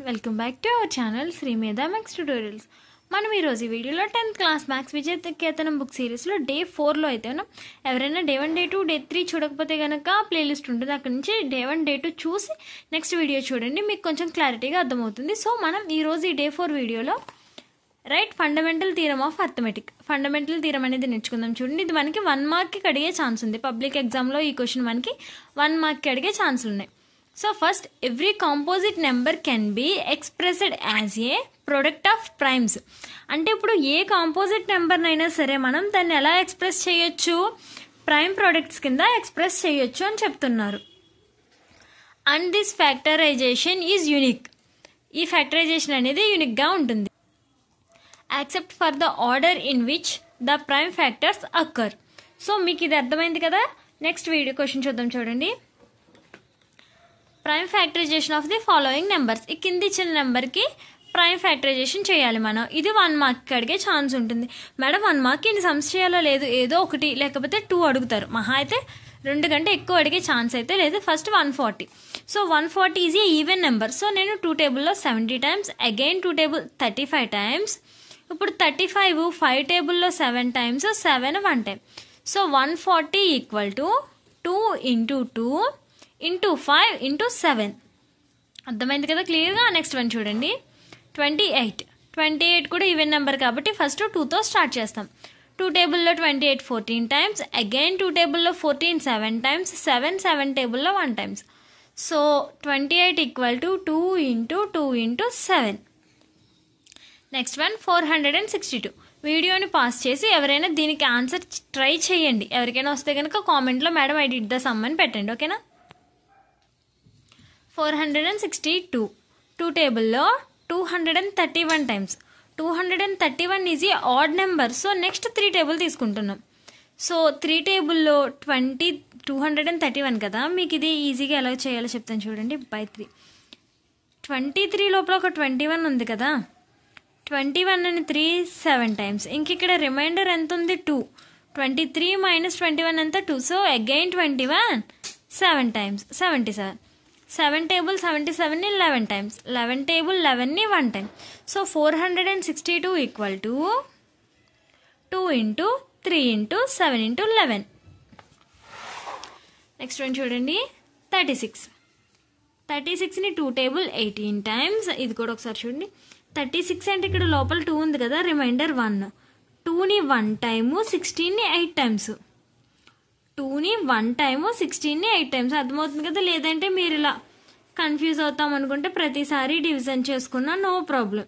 Welcome back to our channel Sri Medha maths tutorials. మనం ఈరోజు ఈ వీడియోలో 10th క్లాస్ మ్యాథ్స్ విజయకేతనం బుక్ సిరీస్లో డే 4లో అయితే ఉన్నాం. ఎవరైనా డే 1 డే 2 డే 3 చూడకపోతే కనుక ప్లేలిస్ట్ ఉంటుంది, అక్కడ నుంచి డే 1 డే 2 చూసి నెక్స్ట్ వీడియో చూడండి, మీకు కొంచెం క్లారిటీగా అర్థమవుతుంది. సో మనం ఈరోజు ఈ డే 4 వీడియోలో fundamental theorem of arithmetic, fundamental theorem అనేది నేర్చుకుందాం. చూడండి, ఇది మనకి 1 మార్క్కి అడిగే ఛాన్స్ ఉంది. పబ్లిక్ ఎగ్జామ్లో ఈ క్వశ్చన్ మనకి 1 మార్క్కి అడిగే ఛాన్సులు ఉన్నాయి. So first, every composite number can be expressed as a product of primes. అంటే ఇప్పుడు ఏ కాంపోజిట్ నెంబర్నైనా సరే మనం దాన్ని ఎలా ఎక్స్ప్రెస్ చేయొచ్చు, ప్రైమ్ ప్రొడక్ట్స్ కింద ఎక్స్ప్రెస్ చేయొచ్చు అని చెప్తున్నారు. And this factorization is unique. ఈ ఫ్యాక్టరైజేషన్ అనేది యూనిక్గా ఉంటుంది. Except for the order in which the prime factors occur. So మీకు ఇది అర్థమైంది కదా. నెక్స్ట్ వీడియో క్వశ్చన్ చూద్దాం. చూడండి, prime factorization of the following numbers. ఈ కింద ఇచ్చిన నెంబర్కి ప్రైమ్ ఫ్యాక్టరైజేషన్ చేయాలి మనం. ఇది 1 మార్క్కి అడిగే ఛాన్స్ ఉంటుంది. మేడం 1 మార్క్కి ఇన్ని సమ్స్ చేయాలో లేదు, ఏదో ఒకటి లేకపోతే 2 అడుగుతారు. మహా అయితే 2 కంటే ఎక్కువ అడిగే ఛాన్స్ అయితే లేదు. First 140. So 140 is a even number. So నేను 2 టేబుల్లో 70 టైమ్స్, అగైన్ 2 టేబుల్ 35 టైమ్స్. ఇప్పుడు 35 5 టేబుల్లో 7 times, 7 1 time. So 140 equal to 2 into 2 into 5 into 7. అర్థమైంది కదా క్లియర్గా. నెక్స్ట్ వన్ చూడండి, 28 కూడా ఈవెన్ నెంబర్ కాబట్టి ఫస్ట్ 2తో స్టార్ట్ చేస్తాం. 2 టేబుల్లో 28 14 టైమ్స్, అగైన్ 2 టేబుల్లో 14 7 టైమ్స్, 7 టేబుల్లో 1 times. So 28 equal to 2 into 2 into 7. Next one 462. వీడియోని పాస్ చేసి ఎవరైనా దీనికి ఆన్సర్ ట్రై చేయండి. ఎవరికైనా వస్తే కనుక కామెంట్లో madam I did the sum అని పెట్టండి, ఓకేనా. 462 2 టేబుల్లో 231 times. 231 is a odd number. So next 3 table తీసుకుంటున్నాం. సో 3 టేబుల్లో 231 కదా, మీకు ఇది ఈజీగా ఎలా చేయాలో చెప్తాను చూడండి. బై 3 23 లోపల ఒక 21 ఉంది కదా, 21 అని 3 7 టైమ్స్. ఇంక ఇక్కడ రిమైండర్ ఎంత ఉంది 2. 23 మైనస్ 21 ఎంత 2. So again 21 7 times 77. 7 టేబుల్ 77ని 11 టైమ్స్, 11 టేబుల్ 11ని 1 time. So 462 equal to 2 into 3 into 7 into 11. Next one చూడండి, 36ని 2 టేబుల్ 18 టైమ్స్. ఇది కూడా ఒకసారి చూడండి. 36 అంటే ఇక్కడ లోపల 2 ఉంది కదా, రిమైండర్ 1. 2ని 1 టైము, 16ని 8 టైమ్స్. 2ని 1 టైము, 16ని 8 టైమ్స్. అర్థమవుతుంది కదా. లేదంటే మీరు ఇలా కన్ఫ్యూజ్ అవుతాం అనుకుంటే ప్రతిసారి డివిజన్ చేసుకున్నా నో ప్రాబ్లం,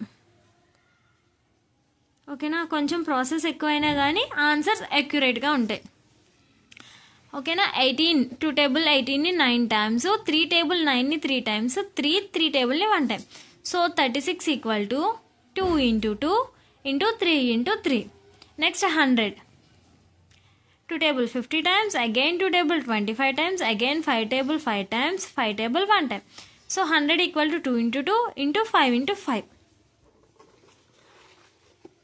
ఓకేనా. కొంచెం ప్రాసెస్ ఎక్కువైనా కానీ ఆన్సర్స్ అక్యురేట్గా ఉంటాయి, ఓకేనా. 18 2 టేబుల్ 18ని 9 టైమ్స్, 3 టేబుల్ 9ని 3 టైమ్స్, 3 టేబుల్ని 1 time. So 36 equal to 2 into 2 into 3 into 3. Next 100. 2 table 50 times, again 2 table 25 times, again 5 table 5 times, 5 table 1 time. So 100 equal to 2 into 2 into 5 into 5.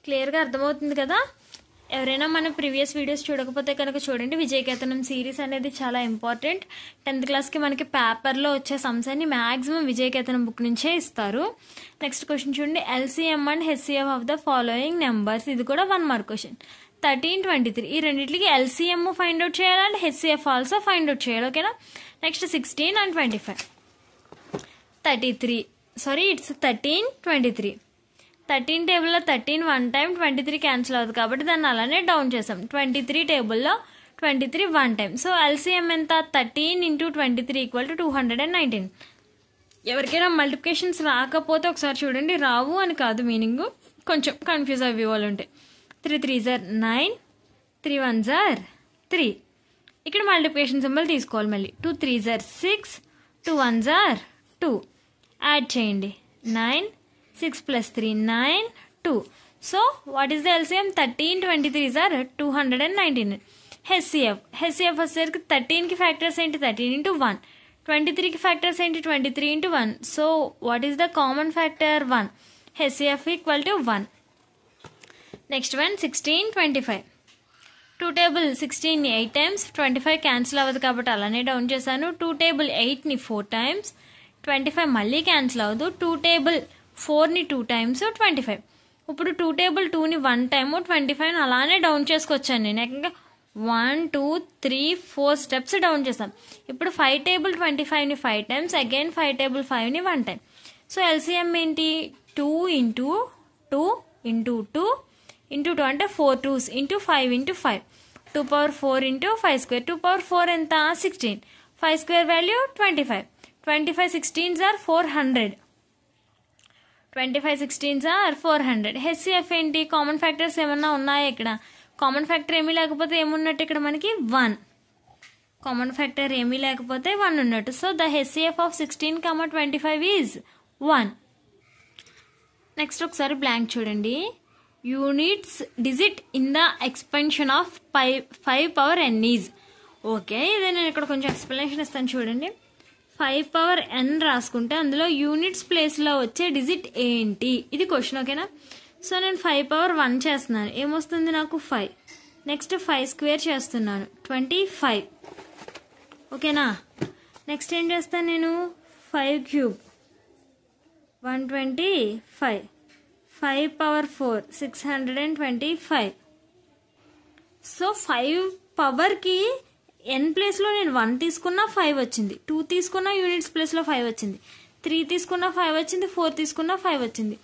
క్లియర్గా అర్థమవుతుంది కదా. ఎవరైనా మన ప్రీవియస్ వీడియోస్ చూడకపోతే కనుక చూడండి. విజయకేతనం సిరీస్ అనేది చాలా ఇంపార్టెంట్. 10th క్లాస్కి మనకి పేపర్లో వచ్చే సమ్స్ అన్ని మ్యాక్సిమం విజయకేతనం బుక్ నుంచే ఇస్తారు. నెక్స్ట్ క్వశ్చన్ చూడండి, LCM and HCF of the following numbers. ఇది కూడా 1 మార్క్ క్వశ్చన్. 13 23 ఈ రెండింటికి ఎల్సిఎం ఫైండ్ అవుట్ చేయాలి and HCF also find out చేయాలి, ఓకేనా. Next 16 and 25. 13 23. 13 టేబుల్లో 13 1 టైం, 23 క్యాన్సిల్ అవుతుంది కాబట్టి దాన్ని అలానే డౌన్ చేసాం. 23 టేబుల్లో 23 1 టైం. సో ఎల్సిఎం ఎంత 13 ఇంటూ 23 ఈక్వల్ టు 219. ఎవరికైనా మల్టిప్లికేషన్స్ రాకపోతే ఒకసారి చూడండి. రావు అని కాదు మీనింగ్, కొంచెం కన్ఫ్యూజ్ అయ్యే వాళ్ళు ఉంటాయి. 3 3s are 9, 3 1s are 3. ఇక్కడ మల్టిప్లికేషన్ సింబల్ తీసుకోవాలి మళ్ళీ. 2 3s are 6, 2 1s are 2. Add చేయండి. 9 6 plus 3 9 2. So what is the LCM 13 23s are 219. HCF వచ్చేసరికి 13కి ఫ్యాక్టర్స్ ఏంటి 13 ఇంటూ 1, 23కి ఫ్యాక్టర్స్ ఏంటి 23 into 1. So what is the common factor 1. HCF equal to 1. Next one 16 25. 2 table 16ని 8 times, 25 cancel అవ్వదు కాబట్టి అలానే down చేశాను. 2 table 8ని 4 times, 25 మళ్ళీ క్యాన్సిల్ అవ్వదు. 2 టేబుల్ 4ని 2 టైమ్స్ 25. ఇప్పుడు 2 టేబుల్ 2ని 1 టైము 25 అలానే డౌన్ చేసుకొచ్చాను నేను. ఏకంగా 1 2 3 4 స్టెప్స్ డౌన్ చేస్తాం. ఇప్పుడు 5 టేబుల్ 25ని 5 టైమ్స్, అగైన్ 5 టేబుల్ 5ని 1 టైం. సో ఎల్సిఎం ఏంటి? 2 ఇంటూ 2 ఇంటూ 2 ఇంటూ 2 అంటే 4 2s into 5 into 5. 2 power 4 into 5 square. 2 power 4 ఎంత? 16. 5 square value 25. 25 16s are 400. 25 16s are 400. HCF ఏంటి? కామన్ ఫ్యాక్టర్స్ ఏమన్నా ఉన్నాయా ఇక్కడ? కామన్ ఫ్యాక్టర్ ఏమీ లేకపోతే ఏమున్నట్టు ఇక్కడ మనకి 1. కామన్ ఫ్యాక్టర్ ఏమీ లేకపోతే 1 ఉన్నట్టు. So the HCF of 16, 25 is 1. Next ఒకసారి బ్లాంక్ చూడండి. Units digit in the expansion of 5 power n is. Okay, ఇదే నేను ఇక్కడ కొంచెం ఎక్స్ప్లెనేషన్ ఇస్తాను చూడండి. 5 power n రాసుకుంటే అందులో యూనిట్స్ ప్లేస్లో వచ్చే డిజిట్ ఏంటి? ఇది క్వశ్చన్. ఓకేనా? సో నేను 5 power 1 చేస్తున్నాను. ఏమొస్తుంది నాకు? 5. నెక్స్ట్ 5 స్క్వేర్ చేస్తున్నాను, 25. ఓకేనా? నెక్స్ట్ ఏం చేస్తాను నేను? 5 క్యూబ్ 125. 5 power 4 625. సో 5 పవర్కి n ప్లేస్లో నేను 1 తీసుకున్నా 5 వచ్చింది, 2 తీసుకున్నా యూనిట్స్ ప్లేస్లో 5 వచ్చింది, 3 తీసుకున్నా 5 వచ్చింది, 4 తీసుకున్నా 5 వచ్చింది.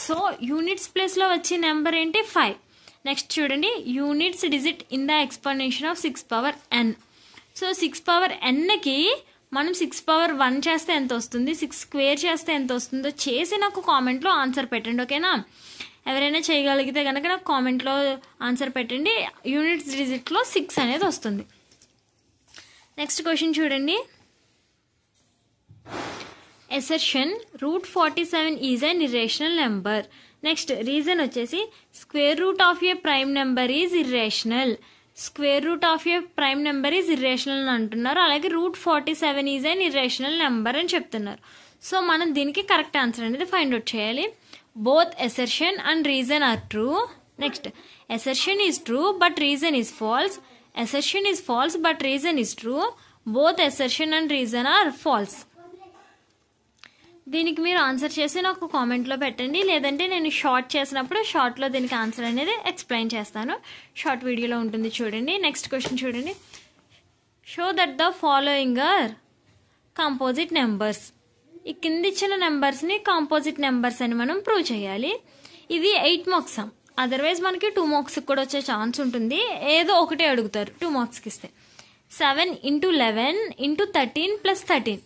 సో యూనిట్స్ ప్లేస్లో వచ్చే నెంబర్ ఏంటి? 5. నెక్స్ట్ చూడండి, units digit in the explanation of 6 power n. So 6 power nకి మనం 6 power 1 చేస్తే ఎంత వస్తుంది, 6 స్క్వేర్ చేస్తే ఎంత వస్తుందో చేసి నాకు కామెంట్లో ఆన్సర్ పెట్టండి. ఓకేనా? ఎవరైనా చేయగలిగితే కనుక నాకు కామెంట్లో ఆన్సర్ పెట్టండి. యూనిట్స్ డిజిట్లో 6 అనేది వస్తుంది. నెక్స్ట్ క్వశ్చన్ చూడండి. Assertion √47 is an irrational number. Next reason వచ్చేసి square root of a prime number is irrational. Square root of a prime number is irrational అని అంటున్నారు. అలాగే √47 ఈజ్ అన్ ఇర్రేషనల్ నెంబర్ అని చెప్తున్నారు. సో మనం దీనికి కరెక్ట్ ఆన్సర్ అనేది ఫైండ్ అవుట్ చేయాలి. Both assertion and reason are true. Next assertion is true but reason is false. Assertion is false but reason is true. Both assertion and reason are false. దీనికి మీరు answer చేసి నాకు కామెంట్లో పెట్టండి, లేదంటే నేను షార్ట్ చేసినప్పుడు షార్ట్లో దీనికి ఆన్సర్ అనేది ఎక్స్ప్లెయిన్ చేస్తాను. షార్ట్ వీడియోలో ఉంటుంది చూడండి. నెక్స్ట్ క్వశ్చన్ చూడండి. Show that the following are composite numbers. ఈ కింద ఇచ్చిన నెంబర్స్ని కాంపోజిట్ నెంబర్స్ అని మనం ప్రూవ్ చేయాలి. ఇది 8 మార్క్స్. అదర్వైజ్ మనకి 2 మార్క్స్కి కూడా వచ్చే ఛాన్స్ ఉంటుంది. ఏదో ఒకటే అడుగుతారు 2 మార్క్స్కి ఇస్తే. 7 × 11 × 13 + 13.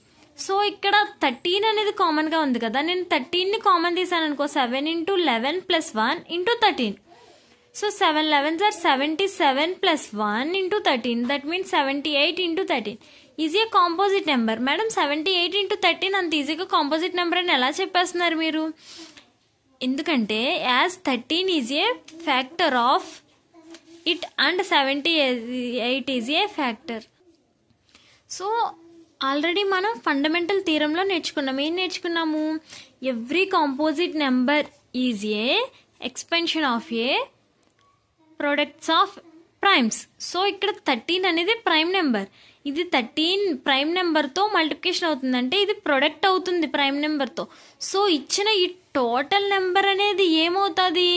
సో ఇక్కడ 13 అనేది కామన్గా ఉంది కదా, నేను 13ని కామన్ తీసాను అనుకో. 7 × 11 + 1 × 13. So 7 11s are 77 + 1 × 13. That means 78 × 13 is a composite number. Madam 78 × 13 అంత ఈజీగా కాంపోజిట్ నెంబర్ అని ఎలా చెప్పేస్తున్నారు మీరు? ఎందుకంటే as 13 is a factor of it and 78 is a factor. So already మనం ఫండమెంటల్ థీరంలో నేర్చుకున్నాం. ఏం నేర్చుకున్నాము? Every composite number is a expansion of a products of primes. So ఇక్కడ 13 అనేది ప్రైమ్ నెంబర్. ఇది 13 ప్రైమ్ నెంబర్తో మల్టిప్లికేషన్ అవుతుందంటే ఇది ప్రొడక్ట్ అవుతుంది ప్రైమ్ నెంబర్తో. సో ఇచ్చిన ఈ టోటల్ నెంబర్ అనేది ఏమవుతుంది?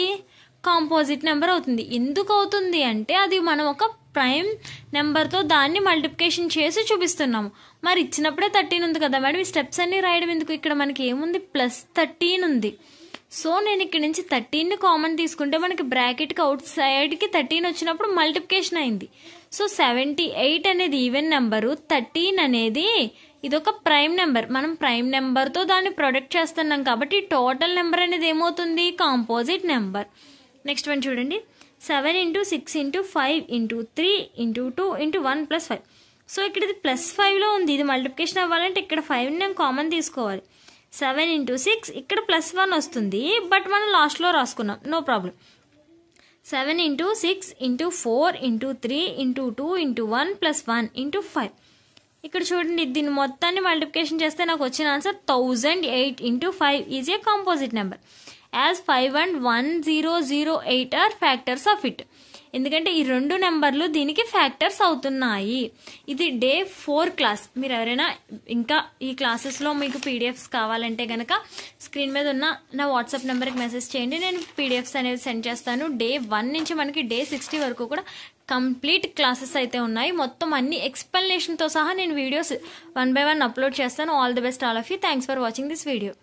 కాంపోజిట్ నెంబర్ అవుతుంది. ఎందుకు అవుతుంది అంటే అది మనం ఒక ప్రైమ్ నెంబర్తో దాన్ని మల్టిప్లికేషన్ చేసి చూపిస్తున్నాము. మరి ఇచ్చినప్పుడే 13 ఉంది కదా మేడం, ఈ స్టెప్స్ అన్ని రాయడం ఎందుకు? ఇక్కడ మనకి ఏముంది? +13 ఉంది. సో నేను ఇక్కడ నుంచి 13ని కామన్ తీసుకుంటే మనకి బ్రాకెట్కి అవుట్ సైడ్కి 13 వచ్చినప్పుడు మల్టిప్లికేషన్ అయింది. సో 78 అనేది ఈవెన్ నెంబరు, 13 అనేది ఇదొక ప్రైమ్ నెంబర్. మనం ప్రైమ్ నెంబర్తో దాన్ని ప్రొడక్ట్ చేస్తున్నాం కాబట్టి టోటల్ నెంబర్ అనేది ఏమవుతుంది? Composite number. నెక్స్ట్ వన్ చూడండి. 7 × 6 × 5 × 3 × 2 × 1 + 5. సో ఇక్కడ ఇది +5లో ఉంది. ఇది మల్టిప్లికేషన్ అవ్వాలంటే ఇక్కడ 5ని నేను కామన్ తీసుకోవాలి. 7 × 6 ఇక్కడ +1 వస్తుంది, బట్ మనం లాస్ట్లో రాసుకున్నాం, నో ప్రాబ్లం. 7 × 6 × 4 × 3 × 2 × 1 + 1 × 5. ఇక్కడ చూడండి, దీన్ని మొత్తాన్ని మల్టిప్లికేషన్ చేస్తే నాకు వచ్చిన answer 1008 × 5 is a composite number. As 5 and 1008 are factors of it. ఎందుకంటే ఈ 2 నెంబర్లు దీనికి ఫ్యాక్టర్స్ అవుతున్నాయి. ఇది డే 4 క్లాస్. మీరు ఎవరైనా ఇంకా ఈ క్లాసెస్లో మీకు పీడిఎఫ్స్ కావాలంటే కనుక స్క్రీన్ మీద ఉన్న నా వాట్సాప్ నెంబర్కి మెసేజ్ చేయండి. నేను పీడిఎఫ్స్ అనేవి సెండ్ చేస్తాను. డే 1 నుంచి మనకి డే 60 వరకు కూడా కంప్లీట్ క్లాసెస్ అయితే ఉన్నాయి. మొత్తం అన్ని ఎక్స్ప్లెనేషన్తో సహా నేను వీడియోస్ 1 by 1 అప్లోడ్ చేస్తాను. All the best all of you. Thanks for watching this video.